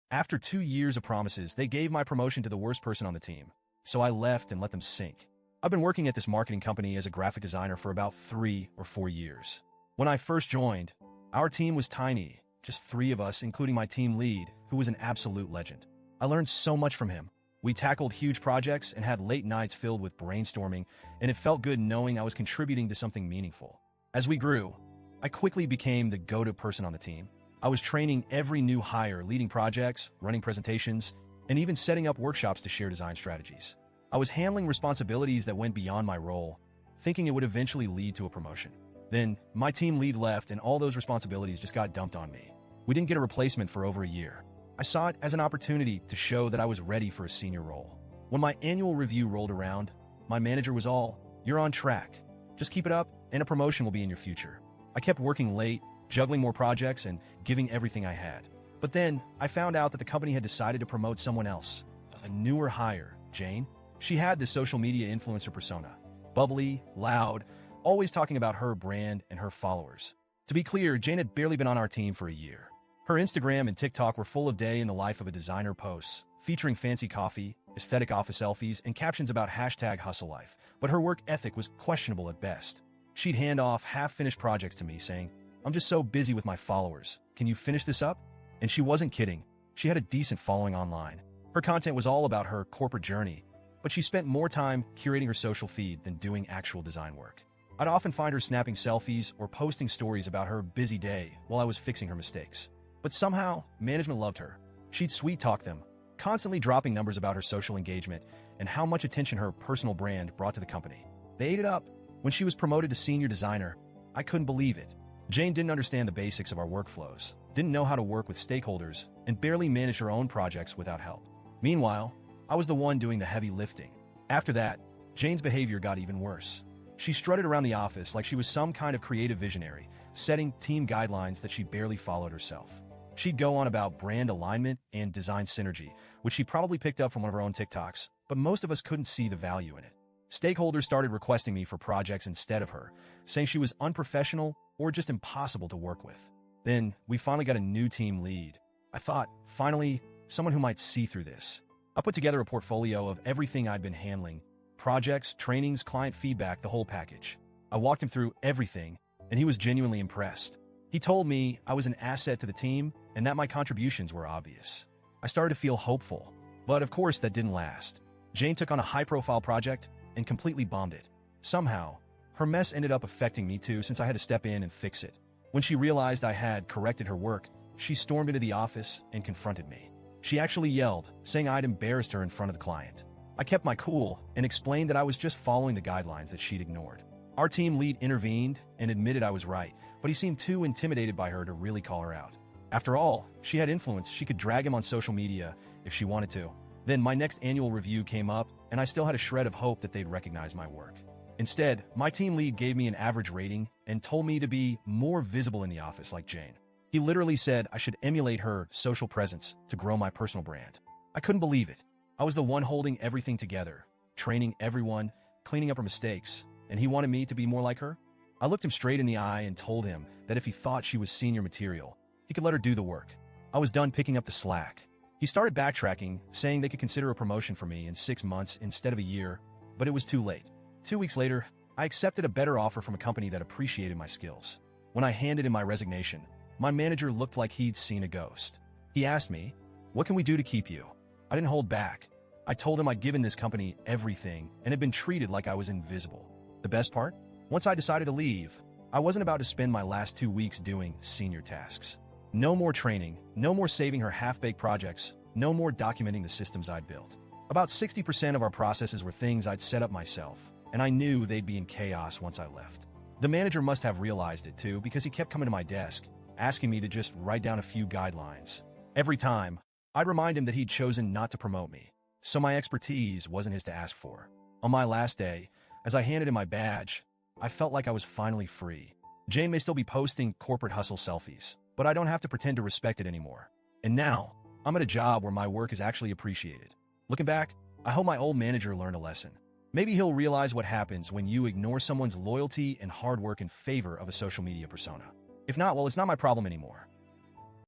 After 2 years of promises, they gave my promotion to the worst person on the team. So I left and let them sink. I've been working at this marketing company as a graphic designer for about 3 or 4 years. When I first joined, our team was tiny, just 3 of us, including my team lead, who was an absolute legend. I learned so much from him. We tackled huge projects and had late nights filled with brainstorming, and it felt good knowing I was contributing to something meaningful. As we grew, I quickly became the go-to person on the team. I was training every new hire, leading projects, running presentations, and even setting up workshops to share design strategies. I was handling responsibilities that went beyond my role, thinking it would eventually lead to a promotion. Then, my team lead left and all those responsibilities just got dumped on me. We didn't get a replacement for over a year. I saw it as an opportunity to show that I was ready for a senior role. When my annual review rolled around, my manager was all, "You're on track. Just keep it up, and a promotion will be in your future." I kept working late, juggling more projects, and giving everything I had. But then, I found out that the company had decided to promote someone else, a newer hire, Jane. She had this social media influencer persona. Bubbly, loud, always talking about her brand and her followers. To be clear, Jane had barely been on our team for a year. Her Instagram and TikTok were full of day in the life of a designer posts, featuring fancy coffee, aesthetic office selfies, and captions about #hustle life. But her work ethic was questionable at best. She'd hand off half-finished projects to me saying, "I'm just so busy with my followers. Can you finish this up?" And she wasn't kidding. She had a decent following online. Her content was all about her corporate journey, but she spent more time curating her social feed than doing actual design work. I'd often find her snapping selfies or posting stories about her busy day while I was fixing her mistakes. But somehow, management loved her. She'd sweet-talk them, constantly dropping numbers about her social engagement and how much attention her personal brand brought to the company. They ate it up. When she was promoted to senior designer, I couldn't believe it. Jane didn't understand the basics of our workflows, didn't know how to work with stakeholders, and barely managed her own projects without help. Meanwhile, I was the one doing the heavy lifting. After that, Jane's behavior got even worse. She strutted around the office like she was some kind of creative visionary, setting team guidelines that she barely followed herself. She'd go on about brand alignment and design synergy, which she probably picked up from one of her own TikToks, but most of us couldn't see the value in it. Stakeholders started requesting me for projects instead of her, saying she was unprofessional or just impossible to work with. Then, we finally got a new team lead. I thought, finally, someone who might see through this. I put together a portfolio of everything I'd been handling: projects, trainings, client feedback, the whole package. I walked him through everything, and he was genuinely impressed. He told me I was an asset to the team and that my contributions were obvious. I started to feel hopeful, but of course that didn't last. Jane took on a high-profile project and completely bombed it. Somehow, her mess ended up affecting me too, since I had to step in and fix it. When she realized I had corrected her work, she stormed into the office and confronted me. She actually yelled, saying I'd embarrassed her in front of the client. I kept my cool and explained that I was just following the guidelines that she'd ignored. Our team lead intervened and admitted I was right, but he seemed too intimidated by her to really call her out. After all, she had influence. She could drag him on social media if she wanted to. Then my next annual review came up, and I still had a shred of hope that they'd recognize my work. Instead, my team lead gave me an average rating and told me to be more visible in the office like Jane. He literally said I should emulate her social presence to grow my personal brand. I couldn't believe it. I was the one holding everything together, training everyone, cleaning up her mistakes, and he wanted me to be more like her? I looked him straight in the eye and told him that if he thought she was senior material, he could let her do the work. I was done picking up the slack. He started backtracking, saying they could consider a promotion for me in 6 months instead of a year, but it was too late. 2 weeks later, I accepted a better offer from a company that appreciated my skills. When I handed in my resignation, my manager looked like he'd seen a ghost. He asked me, "What can we do to keep you?" I didn't hold back. I told him I'd given this company everything and had been treated like I was invisible. The best part? Once I decided to leave, I wasn't about to spend my last 2 weeks doing senior tasks. No more training, no more saving her half-baked projects, no more documenting the systems I'd built. About 60% of our processes were things I'd set up myself, and I knew they'd be in chaos once I left. The manager must have realized it too, because he kept coming to my desk, asking me to just write down a few guidelines. Every time, I'd remind him that he'd chosen not to promote me, so my expertise wasn't his to ask for. On my last day, as I handed him my badge, I felt like I was finally free. Jane may still be posting corporate hustle selfies, but I don't have to pretend to respect it anymore. And now, I'm at a job where my work is actually appreciated. Looking back, I hope my old manager learned a lesson. Maybe he'll realize what happens when you ignore someone's loyalty and hard work in favor of a social media persona. If not, well, it's not my problem anymore.